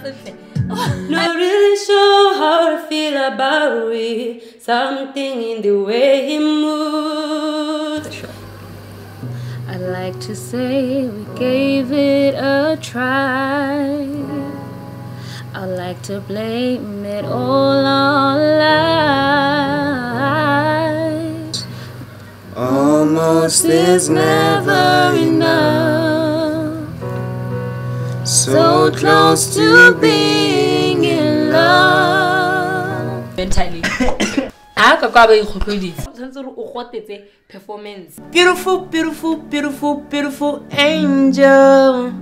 Not really sure how to feel about it. Something in the way he moves. I like to say we gave it a try. I like to blame it all on lies. Almost is never enough. So close to being in love. Mentally. Performance. Beautiful, beautiful, beautiful, beautiful angel.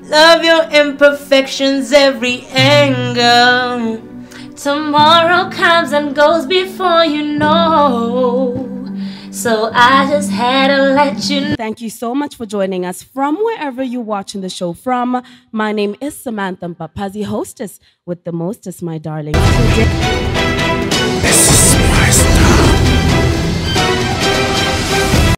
Love your imperfections, every angle. Tomorrow comes and goes before you know. So I just had to let you know. Thank you so much for joining us from wherever you're watching the show from. My name is Samantha Mpapazi, hostess with the mostest, my darling. This is my style.